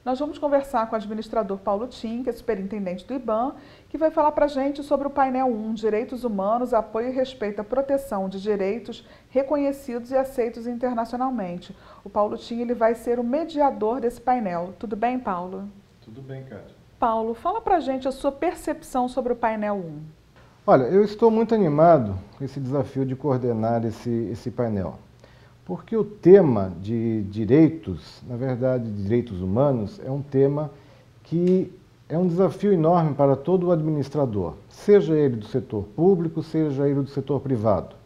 Nós vamos conversar com o administrador Paulo Tim, que é superintendente do IBAM, que vai falar para a gente sobre o painel 1, Direitos Humanos, Apoio e Respeito à Proteção de Direitos Reconhecidos e Aceitos Internacionalmente. O Paulo Tim ele vai ser o mediador desse painel. Tudo bem, Paulo? Tudo bem, Cátia. Paulo, fala para a gente a sua percepção sobre o painel 1. Olha, eu estou muito animado com esse desafio de coordenar esse painel. Porque o tema de direitos, na verdade, direitos humanos, é um tema que é um desafio enorme para todo o administrador, seja ele do setor público, seja ele do setor privado.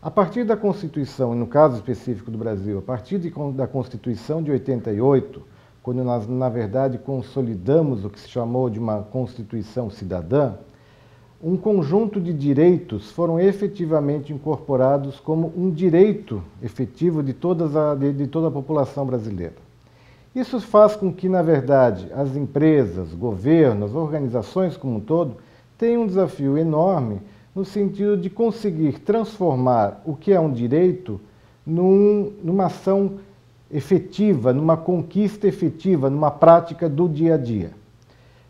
A partir da Constituição, e no caso específico do Brasil, a partir da Constituição de 88, quando nós, na verdade, consolidamos o que se chamou de uma Constituição cidadã, um conjunto de direitos foram efetivamente incorporados como um direito efetivo de toda a população brasileira. Isso faz com que, na verdade, as empresas, governos, organizações como um todo, tenham um desafio enorme no sentido de conseguir transformar o que é um direito numa ação efetiva, numa conquista efetiva, numa prática do dia a dia.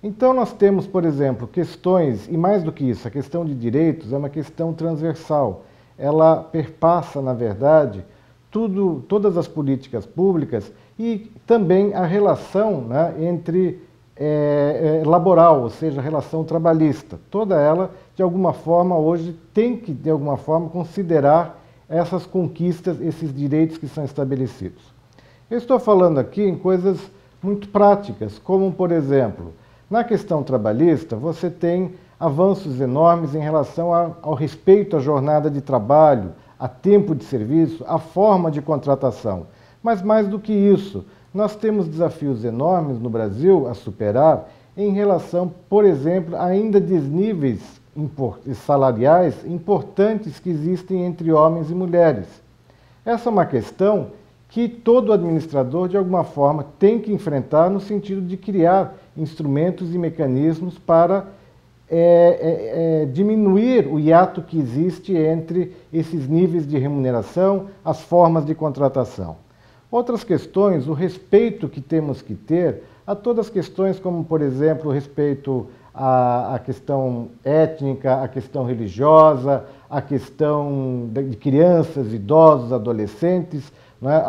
Então nós temos, por exemplo, questões, e mais do que isso, a questão de direitos é uma questão transversal. Ela perpassa, na verdade, todas as políticas públicas e também a relação, né, entre laboral, ou seja, a relação trabalhista. Toda ela, de alguma forma, hoje tem que, de alguma forma, considerar essas conquistas, esses direitos que são estabelecidos. Eu estou falando aqui em coisas muito práticas, como, por exemplo, na questão trabalhista, você tem avanços enormes em relação ao respeito à jornada de trabalho, a tempo de serviço, a forma de contratação. Mas mais do que isso, nós temos desafios enormes no Brasil a superar em relação, por exemplo, a ainda desníveis salariais importantes que existem entre homens e mulheres. Essa é uma questão que todo administrador, de alguma forma, tem que enfrentar no sentido de criar instrumentos e mecanismos para diminuir o hiato que existe entre esses níveis de remuneração, as formas de contratação. Outras questões, o respeito que temos que ter a todas as questões como, por exemplo, o respeito à questão étnica, à questão religiosa, à questão de crianças, idosos, adolescentes, né,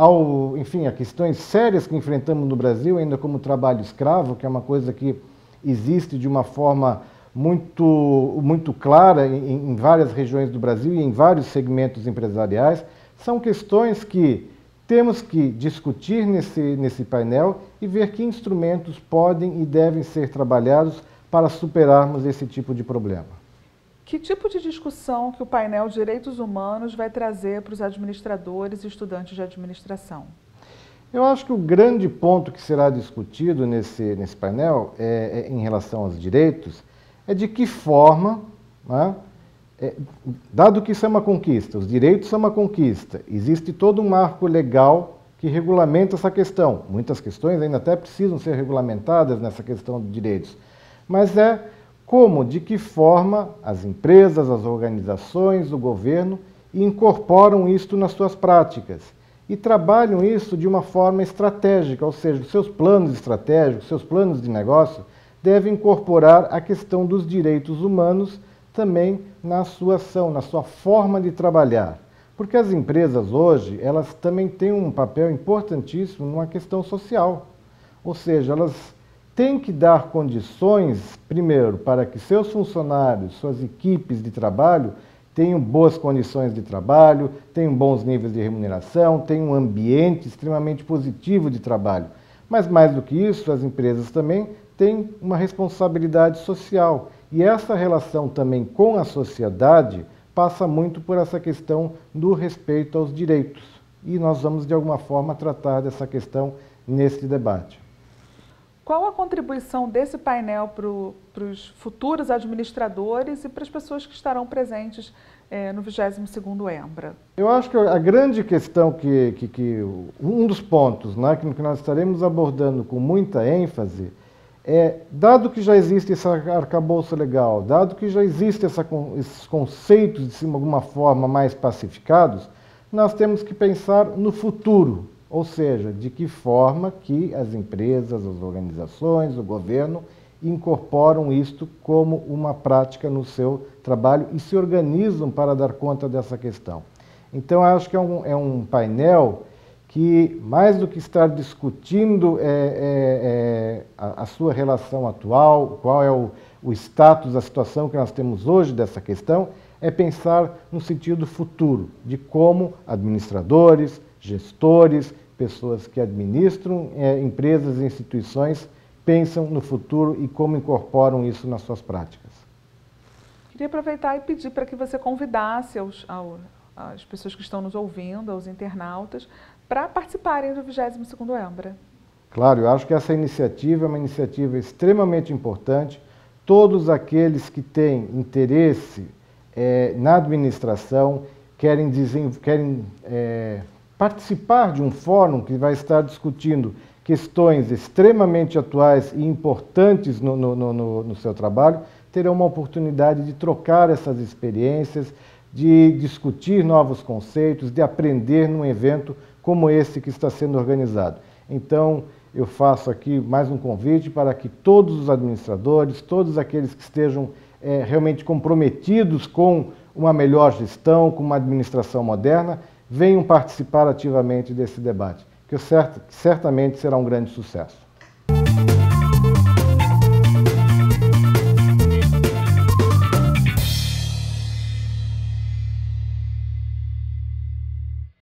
enfim, a questões sérias que enfrentamos no Brasil, ainda como trabalho escravo, que é uma coisa que existe de uma forma muito clara em várias regiões do Brasil e em vários segmentos empresariais, são questões que temos que discutir nesse painel e ver que instrumentos podem e devem ser trabalhados para superarmos esse tipo de problema. Que tipo de discussão que o painel Direitos Humanos vai trazer para os administradores e estudantes de administração? Eu acho que o grande ponto que será discutido nesse painel em relação aos direitos é de que forma, né, dado que isso é uma conquista, os direitos são uma conquista, existe todo um marco legal que regulamenta essa questão. Muitas questões ainda até precisam ser regulamentadas nessa questão de direitos, mas como, de que forma as empresas, as organizações, o governo incorporam isso nas suas práticas e trabalham isso de uma forma estratégica, ou seja, os seus planos estratégicos, seus planos de negócio devem incorporar a questão dos direitos humanos também na sua ação, na sua forma de trabalhar. Porque as empresas hoje, elas também têm um papel importantíssimo numa questão social, ou seja, elas tem que dar condições, primeiro, para que seus funcionários, suas equipes de trabalho tenham boas condições de trabalho, tenham bons níveis de remuneração, tenham um ambiente extremamente positivo de trabalho. Mas, mais do que isso, as empresas também têm uma responsabilidade social. E essa relação também com a sociedade passa muito por essa questão do respeito aos direitos. E nós vamos, de alguma forma, tratar dessa questão neste debate. Qual a contribuição desse painel para os futuros administradores e para as pessoas que estarão presentes no 22º EMBRA? Eu acho que a grande questão um dos pontos, né, que nós estaremos abordando com muita ênfase dado que já existe esse arcabouço legal, dado que já existem esses conceitos de alguma forma mais pacificados, nós temos que pensar no futuro. ou seja, de que forma que as empresas, as organizações, o governo incorporam isto como uma prática no seu trabalho e se organizam para dar conta dessa questão. Então, acho que é um painel que, mais do que estar discutindo a sua relação atual, qual é o status, a situação que nós temos hoje dessa questão, é pensar no sentido futuro, de como administradores, gestores, pessoas que administram empresas e instituições pensam no futuro e como incorporam isso nas suas práticas. Queria aproveitar e pedir para que você convidasse as pessoas que estão nos ouvindo, aos internautas, para participarem do 22º EMBRA. Claro, eu acho que essa iniciativa é uma iniciativa extremamente importante. Todos aqueles que têm interesse na administração, querem participar de um fórum que vai estar discutindo questões extremamente atuais e importantes no seu trabalho, terão uma oportunidade de trocar essas experiências, de discutir novos conceitos, de aprender num evento como esse que está sendo organizado. Então, eu faço aqui mais um convite para que todos os administradores, todos aqueles que estejam realmente comprometidos com uma melhor gestão, com uma administração moderna, venham participar ativamente desse debate, que certamente será um grande sucesso.